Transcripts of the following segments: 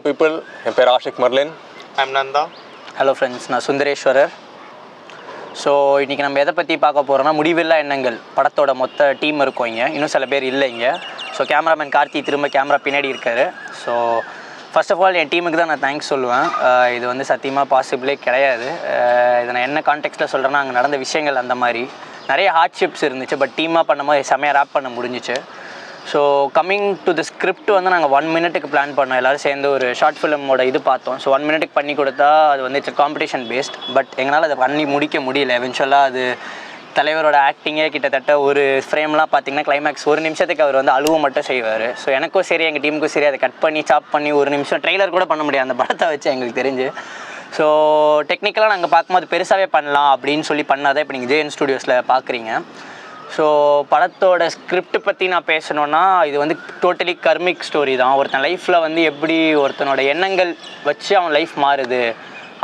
people, என் பேர் Ashik Marlin. I'm Nanda. Hello friends, நான் சுந்தரேஸ்வரர். ஸோ இன்றைக்கி நம்ம எதை பற்றி பார்க்க போகிறோன்னா, முடிவில்லா எண்ணங்கள் படத்தோட மொத்த டீம் இருக்கும் இங்கே. இன்னும் சில பேர் இல்லை இங்கே. ஸோ கேமராமேன் கார்த்தி திரும்ப கேமரா பின்னாடி இருக்கார். ஸோ ஃபர்ஸ்ட் ஆஃப் ஆல் என் டீமுக்கு தான் நான் தேங்க்ஸ் சொல்லுவேன். இது வந்து சத்தியமாக பாசிபிளே கிடையாது. இதை நான் என்ன கான்டெக்ஸ்ட்டில் சொல்கிறேன்னா, அங்கே நடந்த விஷயங்கள் அந்த மாதிரி நிறைய ஹார்ட்ஷிப்ஸ் இருந்துச்சு. பட் டீமாக பண்ணும்போது செம்மையாக ரேப் பண்ண முடிஞ்சிச்சு. So coming to the script வந்து நாங்கள் 1 மினிட்டுக்கு பிளான் பண்ணோம். எல்லோரும் சேர்ந்து ஒரு ஷார்ட் ஃபிலிமோட இது பார்த்தோம். ஸோ 1 மினிட்டுக்கு பண்ணி கொடுத்தா அது வந்து இட்ஸ் காம்படிஷன் பேஸ்ட். பட் எங்களால் அதை பண்ணி முடிக்க முடியல. எவென்ச்சுவலாக அது தலைவரோட ஆக்டிங்கே கிட்டத்தட்ட ஒரு ஃப்ரேம்லாம் பார்த்திங்கன்னா கிளைமேக்ஸ் 1 நிமிஷத்துக்கு அவர் வந்து அழுவ மட்டும் செய்வார். ஸோ எனக்கும் சரி எங்கள் டீமுக்கும் சரி அதை கட் பண்ணி சாப் பண்ணி 1 நிமிஷம் ட்ரெய்லர் கூட பண்ண முடியாது அந்த படத்தை வச்சு எங்களுக்கு தெரிஞ்சு. ஸோ டெக்னிக்கலாக நாங்கள் பார்க்கும்போது பெருசாகவே பண்ணலாம் அப்படின்னு சொல்லி பண்ணாதான் இப்போ நீங்கள் ஜேஎன் ஸ்டுடியோஸில் பார்க்குறீங்க. ஸோ படத்தோட ஸ்கிரிப்ட் பற்றி நான் பேசணுன்னா, இது வந்து டோட்டலி கர்மிக் ஸ்டோரி தான். ஒருத்தன் லைஃப்பில் வந்து எப்படி ஒருத்தனோட எண்ணங்கள் வச்சு அவன் லைஃப் மாறுது.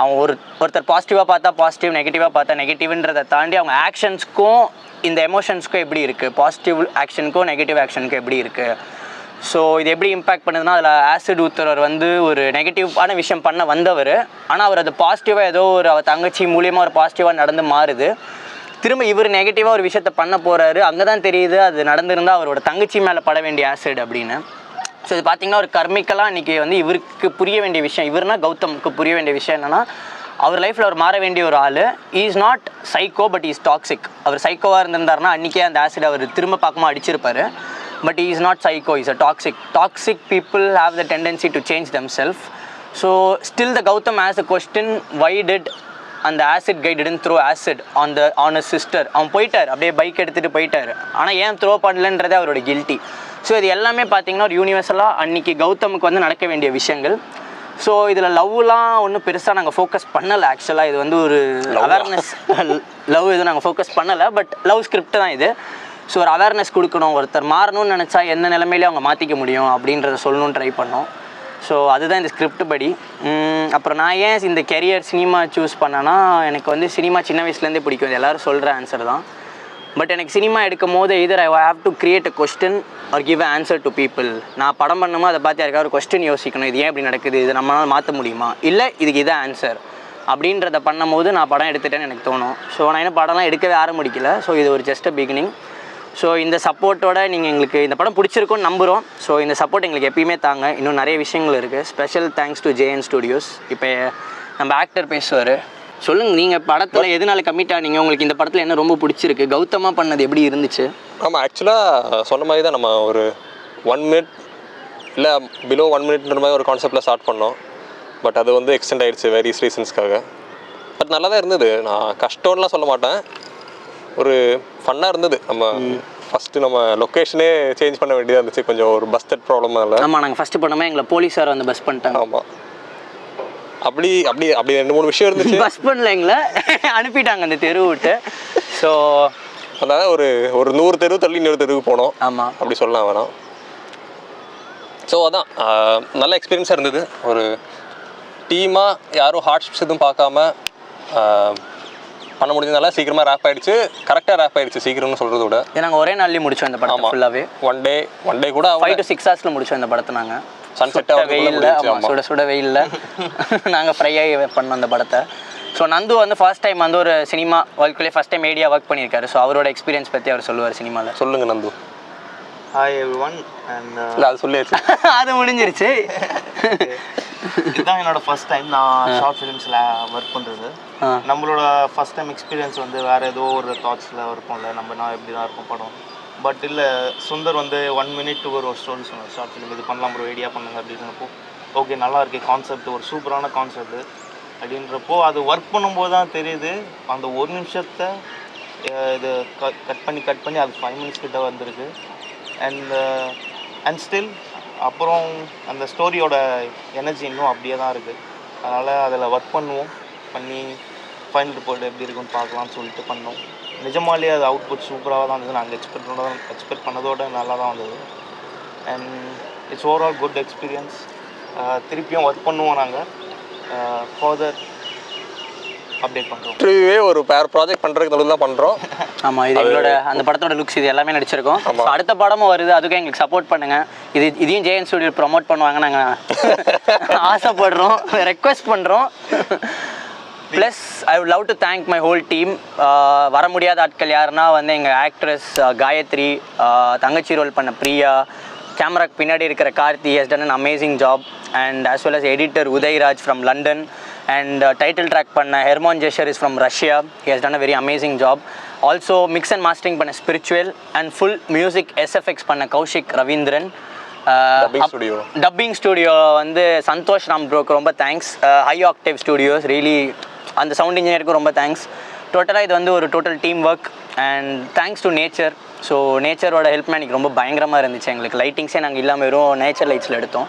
அவன் ஒருத்தர் பாசிட்டிவாக பார்த்தா பாசிட்டிவ், நெகட்டிவாக பார்த்தா நெகட்டிவ்ன்றதை தாண்டி அவங்க ஆக்ஷன்ஸ்க்கும் இந்த எமோஷன்ஸ்க்கும் எப்படி இருக்குது, பாசிட்டிவ் ஆக்ஷனுக்கும் நெகட்டிவ் ஆக்ஷனுக்கும் எப்படி இருக்குது. ஸோ இது எப்படி இம்பேக்ட் பண்ணுதுன்னா, அதில் ஆசிட் ஊத்துறவர் வந்து ஒரு நெகட்டிவான விஷயம் பண்ண வந்தவர். ஆனால் அவர் அது பாசிட்டிவாக ஏதோ ஒரு அவர் தங்கச்சி மூலியமாக ஒரு பாசிட்டிவாக நடந்து மாறுது. திரும்ப இவர் நெகட்டிவாக ஒரு விஷயத்த பண்ண போகிறாரு. அங்கே தான் தெரியுது அது நடந்திருந்தால் அவரோட தங்கச்சி மேலே பட வேண்டிய ஆசிட் அப்படின்னு. ஸோ இது பார்த்திங்கன்னா ஒரு கர்மிக்கலாக இன்றைக்கி வந்து இவருக்கு புரிய வேண்டிய விஷயம், இவர்னா கௌதமுக்கு புரிய வேண்டிய விஷயம் என்னென்னா, அவர் லைஃப்பில் அவர் மாற வேண்டிய ஒரு ஆள். Is not psycho but is toxic. அவர் சைக்கோவாக இருந்திருந்தாருன்னா அன்றைக்கே அந்த ஆசிட் அவர் திரும்ப பார்க்கும்போது அடிச்சிருப்பார். But is not psycho, is a toxic people have the tendency to change them self. So still the Gautham as a question, why did அந்த acid guy didn't throw acid on a sister. அவன் போயிட்டார், அப்படியே bike எடுத்துகிட்டு போயிட்டார். ஆனால் ஏன் throw பண்ணலன்றதே அவரோட guilty. So இது எல்லாமே பார்த்திங்கன்னா ஒரு யூனிவர்சலாக அன்றைக்கி கௌதமுக்கு வந்து நடக்க வேண்டிய விஷயங்கள். ஸோ இதில் லவ்லாம் ஒன்றும் பெருசாக நாங்கள் ஃபோக்கஸ் பண்ணலை. ஆக்சுவலாக இது வந்து ஒரு அவேர்னஸ் லவ் எதுவும் நாங்கள் ஃபோக்கஸ் பண்ணலை. பட் லவ் ஸ்கிரிப்ட் தான் இது. ஸோ ஒரு அவேர்னஸ் கொடுக்கணும், ஒருத்தர் மாறணும்னு நினச்சா எந்த நிலைமையிலே அவங்க மாற்றிக்க முடியும் அப்படின்றத சொல்லணும்னு ட்ரை பண்ணோம். ஸோ அதுதான் இந்த ஸ்கிரிப்ட் படி. அப்புறம் நான் ஏன் இந்த கெரியர் சினிமா சூஸ் பண்ணேன்னா, எனக்கு வந்து சினிமா சின்ன வயசுலேருந்தே பிடிக்கும். இது எல்லோரும் சொல்கிற ஆன்சர் தான். பட் எனக்கு சினிமா எடுக்கும் போது either I have to create a question or give an answer to people. நான் படம் பண்ணுமோ அதை பார்த்து யாருக்காவது ஒரு கொஸ்டின் யோசிக்கணும், இது ஏன் இப்படி நடக்குது, இது நம்மளால் மாற்ற முடியுமா, இல்லை இதுக்கு இதான் ஆன்சர் அப்படின்றத பண்ணும்போது நான் படம் எடுத்துட்டேன்னு எனக்கு தோணும். ஸோ நான் இன்னும் படம்லாம் எடுக்கவே ஆரம்பிக்கல. ஸோ இது ஒரு ஜஸ்ட் அ பிகினிங். ஸோ இந்த சப்போர்ட்டோட நீங்கள் எங்களுக்கு இந்த படம் பிடிச்சிருக்குன்னு நம்புகிறோம். ஸோ இந்த சப்போர்ட் எங்களுக்கு எப்பயுமே தாங்க. இன்னும் நிறைய விஷயங்கள் இருக்குது. Special thanks to JN studios. இப்போ நம்ம ஆக்டர் பேசுவார். சொல்லுங்கள், நீங்கள் படத்தில் எதனால கமிட் ஆனீங்க, உங்களுக்கு இந்த படத்தில் என்ன ரொம்ப பிடிச்சிருக்கு, கௌதமாக பண்ணது எப்படி இருந்துச்சு? ஆமாம், ஆக்சுவலாக சொன்ன மாதிரி தான் நம்ம ஒரு 1 மினிட் இல்லை பிலோ 1 மினிட்ன்ற மாதிரி ஒரு கான்செப்டில் ஸ்டார்ட் பண்ணோம். பட் அது வந்து எக்ஸ்டெண்ட் ஆகிடுச்சு வேரியஸ் ரீசன்ஸ்க்காக. பட் நல்லா தான் இருந்தது. நான் கஷ்டம்லாம் சொல்ல மாட்டேன், ஒரு ஃபன்னாக இருந்தது. நம்ம ஃபஸ்ட்டு நம்ம லொக்கேஷனே சேஞ்ச் பண்ண வேண்டியதாக இருந்துச்சு, கொஞ்சம் ஒரு பஸ்டட் ப்ராப்ளம் இல்லை. ஆமாம், நாங்கள் ஃபஸ்ட்டு பண்ணோமே எங்களை போலீஸார் வந்து பஸ் பண்ணிட்டாங்க. ஆமாம், அப்படி 2-3 விஷயம் இருந்துச்சு. பஸ் பண்ணல, எங்களை அனுப்பிட்டாங்க அந்த தெரு விட்டு. ஸோ அதனால் ஒரு 100 தெரு தள்ளி இன்னொரு தெருவுக்கு போனோம். ஆமாம், அப்படி சொல்லலாம் வேணாம். ஸோ அதான் நல்ல எக்ஸ்பீரியன்ஸாக இருந்தது. ஒரு டீமாக யாரும் ஹார்ட்ஷிப்ஸ் எதுவும் பார்க்காம பண்ண முடிஞ்சதுனால சீக்கிரமாக ரேப் ஆகிடுச்சு. கரெக்டாக ரேப் ஆகிடுச்சு, சீக்கிரம்னு சொல்கிறத விட. நாங்கள் ஒரே நாள்லேயே முடித்தோம் இந்த படம் ஃபுல்லாகவே. ஒன் டே கூட 5 to 6 ஹவர்ஸில் முடித்தோம் இந்த படத்தை. நாங்கள் சன்செட்டாக வெயிலில், சுட வெயிலில் நாங்கள் ஃப்ரையாக பண்ணோம் அந்த படத்தை. ஸோ நந்து வந்து ஃபர்ஸ்ட் டைம் வந்து ஒரு சினிமா ஒர்க்குள்ளே ஃபஸ்ட் டைம் மீடியா ஒர்க் பண்ணியிருக்காரு. ஸோ அவரோட எக்ஸ்பீரியன்ஸ் பற்றி அவர் சொல்லுவார் சினிமாவில். சொல்லுங்கள் நந்து. Hi everyone. அண்ட் இல்லை அது சொல்லியாச்சு, அது முடிஞ்சிருச்சு. இதுதான் என்னோட ஃபர்ஸ்ட் டைம் நான் ஷார்ட் ஃபிலிம்ஸில் ஒர்க் பண்ணுறது. நம்மளோட ஃபஸ்ட் டைம் எக்ஸ்பீரியன்ஸ் வந்து வேறு ஏதோ ஒரு தாட்ஸில் இருக்கும்ல, நான் எப்படி தான் இருக்கும் படம். பட் இல்லை, சுந்தர் வந்து 1 மினிட் ஒரு ஸ்டோரி சொன்னார், ஷார்ட் ஃபிலிம் இது பண்ணலாம் ப்ரோ, ஐடியா பண்ணுங்க அப்படின்றப்போ ஓகே நல்லா இருக்கே கான்செப்ட், ஒரு சூப்பரான கான்செப்ட் அப்படின்றப்போ அது ஒர்க் பண்ணும்போது தான் தெரியுது அந்த 1 நிமிஷத்தை இது கட் பண்ணி அது 5 மினிட்ஸ் கிட்ட வந்திருக்கு. அண்ட் ஸ்டில் அப்புறம் அந்த ஸ்டோரியோட எனர்ஜி இன்னும் அப்படியே தான் இருக்குது. அதனால் அதில் ஒர்க் பண்ணி ஃபைனல் ரிப்போர்ட் எப்படி இருக்குன்னு பார்க்கலான்னு சொல்லிட்டு பண்ணோம். நிஜமாலேயே அது அவுட்புட் சூப்பராக தான் இருந்தது. நாங்கள் எக்ஸ்பெக்ட் பண்ணதோட நல்லா தான் வந்தது. And it's overall good experience. திருப்பியும் ஒர்க் பண்ணுவோம் நாங்கள் ஃபர்தர் அப்டேட் பண்ணுறோம். இன்டர்வியூவே ஒரு ப்ராஜெக்ட் பண்ணுறதுக்கு நடுவில் தான் பண்ணுறோம். ஆமாம், இது எங்களோட அந்த படத்தோட லுக்ஸ் இது எல்லாமே நடிச்சிருக்கோம். ஸோ அடுத்த படமும் வருது, அதுக்கும் எங்களுக்கு சப்போர்ட் பண்ணுங்கள். இதையும் ஜேஎன் ஸ்டுடியோ ப்ரொமோட் பண்ணுவாங்க நாங்கள் ஆசைப்படுறோம், ரெக்வெஸ்ட் பண்ணுறோம். Plus I would love to thank my whole team. வர முடியாத ஆட்கள் யாருன்னா வந்து எங்கள் ஆக்ட்ரஸ் காயத்ரி, தங்கச்சி ரோல் பண்ண பிரியா, கேமராக்கு பின்னாடி இருக்கிற Karthi has done an amazing job, and as well as editor Udhayraj from London, and title track பண்ண Herman Jesher is from Russia. He has done a very amazing job. Also mix and mastering பண்ண spiritual and full music SFX பண்ண Kaushik Ravindran. Dubbing studio வந்து சந்தோஷ் ராம் ப்ரோக்கு ரொம்ப thanks. High octave studios really அந்த sound இன்ஜினியருக்கும் ரொம்ப thanks. டோட்டலாக இது வந்து ஒரு total team work and thanks to nature. So நேச்சரோட ஹெல்ப்மே எனக்கு ரொம்ப பயங்கரமாக இருந்துச்சு. எங்களுக்கு லைட்டிங்ஸே நாங்கள் இல்லாமல் வெறும் நேச்சர் லைட்ஸில் எடுத்தோம்.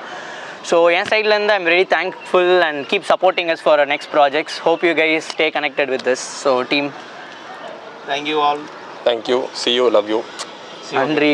ஸோ என் சைட்லேருந்து I'm very thankful and keep supporting us for next projects. Hope you guys stay connected with this. So team, thank you all. Thank you, see you, love you. நன்றி.